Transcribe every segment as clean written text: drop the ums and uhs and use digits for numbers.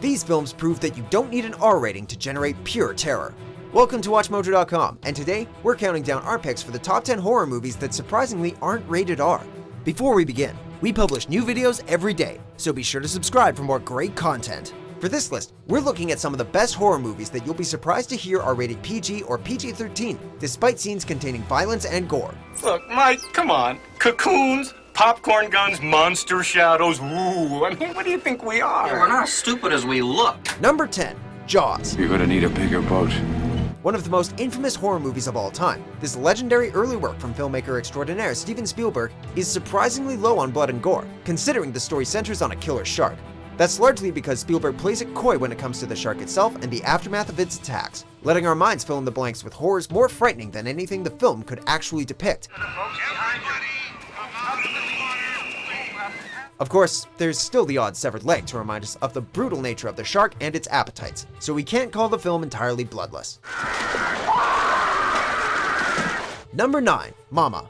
These films prove that you don't need an R rating to generate pure terror. Welcome to WatchMojo.com, and today we're counting down our picks for the top 10 horror movies that surprisingly aren't rated R. Before we begin, we publish new videos every day, so be sure to subscribe for more great content. For this list, we're looking at some of the best horror movies that you'll be surprised to hear are rated PG or PG-13, despite scenes containing violence and gore. Look, Mike, come on. Cocoons, popcorn guns, monster shadows, ooh, I mean, what do you think we are? Yeah, we're not as stupid as we look. Number 10, Jaws. You're gonna need a bigger boat. One of the most infamous horror movies of all time, this legendary early work from filmmaker extraordinaire Steven Spielberg is surprisingly low on blood and gore, considering the story centers on a killer shark. That's largely because Spielberg plays it coy when it comes to the shark itself and the aftermath of its attacks, letting our minds fill in the blanks with horrors more frightening than anything the film could actually depict. Of course, there's still the odd severed leg to remind us of the brutal nature of the shark and its appetites, so we can't call the film entirely bloodless. Number 9, Mama.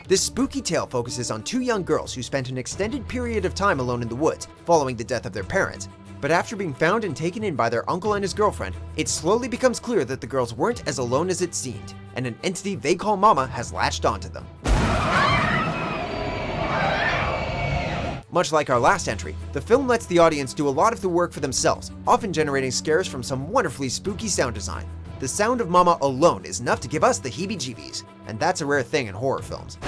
This spooky tale focuses on two young girls who spent an extended period of time alone in the woods following the death of their parents. But after being found and taken in by their uncle and his girlfriend, it slowly becomes clear that the girls weren't as alone as it seemed, and an entity they call Mama has latched onto them. Much like our last entry, the film lets the audience do a lot of the work for themselves, often generating scares from some wonderfully spooky sound design. The sound of Mama alone is enough to give us the heebie-jeebies, and that's a rare thing in horror films.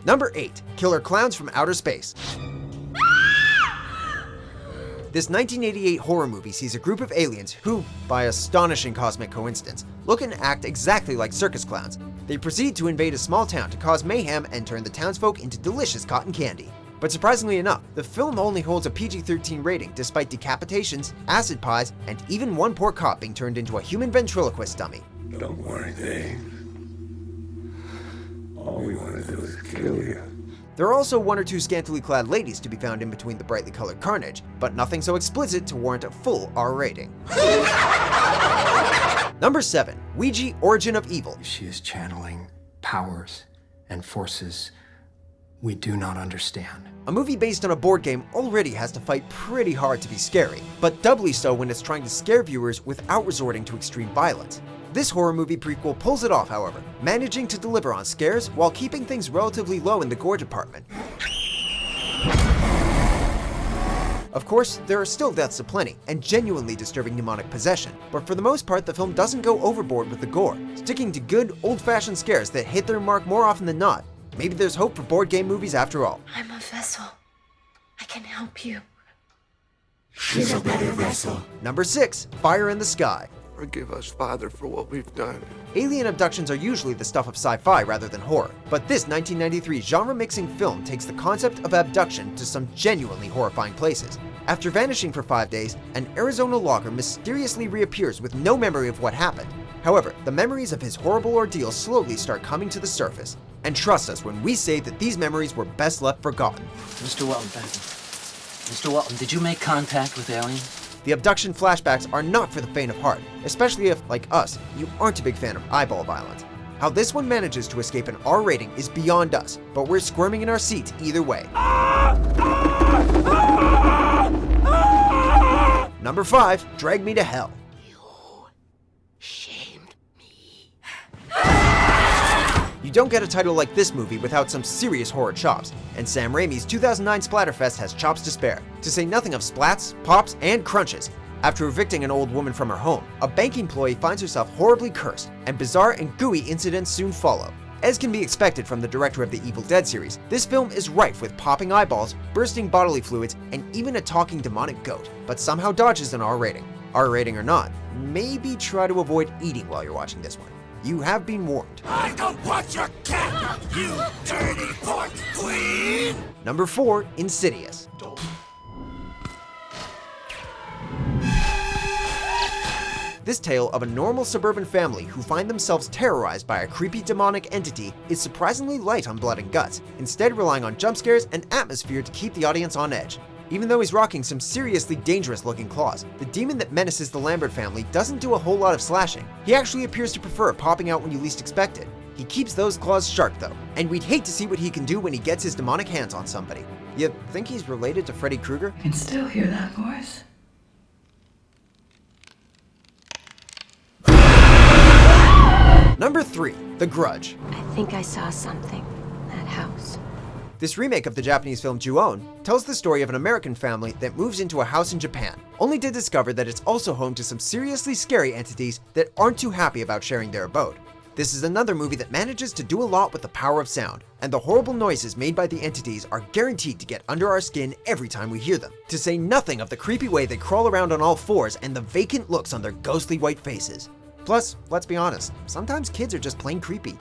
Number 8, Killer Klowns from Outer Space. This 1988 horror movie sees a group of aliens who, by astonishing cosmic coincidence, look and act exactly like circus clowns. They proceed to invade a small town to cause mayhem and turn the townsfolk into delicious cotton candy. But surprisingly enough, the film only holds a PG-13 rating despite decapitations, acid pies, and even one poor cop being turned into a human ventriloquist dummy. Don't worry, Dave. All we want to do is kill you. There are also one or two scantily clad ladies to be found in between the brightly colored carnage, but nothing so explicit to warrant a full R rating. Number 7, Ouija, Origin of Evil. She is channeling powers and forces we do not understand. A movie based on a board game already has to fight pretty hard to be scary, but doubly so when it's trying to scare viewers without resorting to extreme violence. This horror movie prequel pulls it off, however, managing to deliver on scares while keeping things relatively low in the gore department. Of course, there are still deaths aplenty, and genuinely disturbing demonic possession, but for the most part the film doesn't go overboard with the gore, sticking to good, old-fashioned scares that hit their mark more often than not. Maybe there's hope for board game movies after all. I'm a vessel. I can help you. She's a better vessel. Number 6, Fire in the Sky. Forgive us, Father, for what we've done. Alien abductions are usually the stuff of sci-fi rather than horror, but this 1993 genre-mixing film takes the concept of abduction to some genuinely horrifying places. After vanishing for 5 days, an Arizona logger mysteriously reappears with no memory of what happened. However, the memories of his horrible ordeal slowly start coming to the surface. And trust us when we say that these memories were best left forgotten. Mr. Welton, Mr. Welton, did you make contact with aliens? The abduction flashbacks are not for the faint of heart, especially if, like us, you aren't a big fan of eyeball violence. How this one manages to escape an R rating is beyond us, but we're squirming in our seats either way. Number 5, Drag Me to Hell. You don't get a title like this movie without some serious horror chops, and Sam Raimi's 2009 Splatter Fest has chops to spare, to say nothing of splats, pops, and crunches. After evicting an old woman from her home, a bank employee finds herself horribly cursed, and bizarre and gooey incidents soon follow. As can be expected from the director of the Evil Dead series, this film is rife with popping eyeballs, bursting bodily fluids, and even a talking demonic goat, but somehow dodges an R rating. R rating or not, maybe try to avoid eating while you're watching this one. You have been warned. I don't want your cat, you dirty pork queen! Number 4, Insidious. This tale of a normal suburban family who find themselves terrorized by a creepy demonic entity is surprisingly light on blood and guts, instead relying on jump scares and atmosphere to keep the audience on edge. Even though he's rocking some seriously dangerous-looking claws, the demon that menaces the Lambert family doesn't do a whole lot of slashing. He actually appears to prefer popping out when you least expect it. He keeps those claws sharp though, and we'd hate to see what he can do when he gets his demonic hands on somebody. You think he's related to Freddy Krueger? I can still hear that voice. Number 3, The Grudge. I think I saw something in that house. This remake of the Japanese film Ju-On tells the story of an American family that moves into a house in Japan, only to discover that it's also home to some seriously scary entities that aren't too happy about sharing their abode. This is another movie that manages to do a lot with the power of sound, and the horrible noises made by the entities are guaranteed to get under our skin every time we hear them. To say nothing of the creepy way they crawl around on all fours and the vacant looks on their ghostly white faces. Plus, let's be honest, sometimes kids are just plain creepy.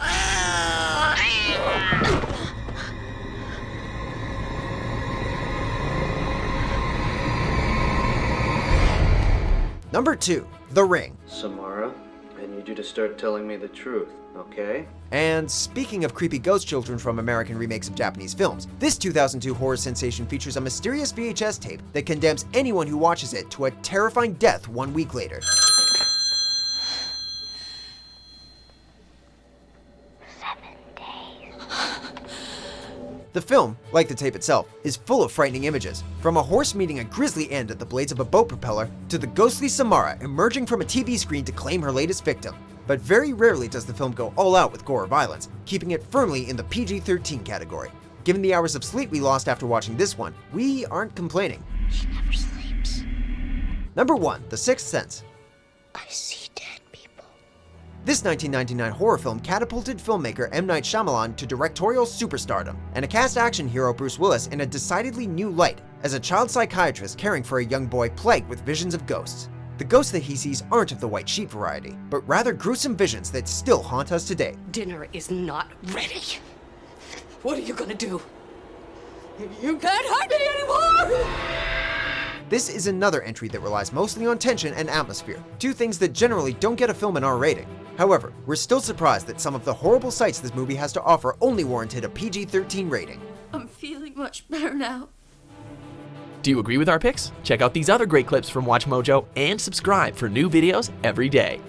Number 2, The Ring. Samara, I need you to start telling me the truth, okay? And speaking of creepy ghost children from American remakes of Japanese films, this 2002 horror sensation features a mysterious VHS tape that condemns anyone who watches it to a terrifying death 1 week later. The film, like the tape itself, is full of frightening images, from a horse meeting a grisly end at the blades of a boat propeller to the ghostly Samara emerging from a TV screen to claim her latest victim. But very rarely does the film go all out with gore or violence, keeping it firmly in the PG-13 category. Given the hours of sleep we lost after watching this one, we aren't complaining. She never sleeps. Number 1, The Sixth Sense. I see dead people. This 1999 horror film catapulted filmmaker M. Night Shyamalan to directorial superstardom, and cast action hero Bruce Willis in a decidedly new light as a child psychiatrist caring for a young boy plagued with visions of ghosts. The ghosts that he sees aren't of the white sheep variety, but rather gruesome visions that still haunt us today. Dinner is not ready. What are you gonna do? You can't hurt me anymore! This is another entry that relies mostly on tension and atmosphere, two things that generally don't get a film an R rating. However, we're still surprised that some of the horrible sights this movie has to offer only warranted a PG-13 rating. I'm feeling much better now. Do you agree with our picks? Check out these other great clips from WatchMojo and subscribe for new videos every day.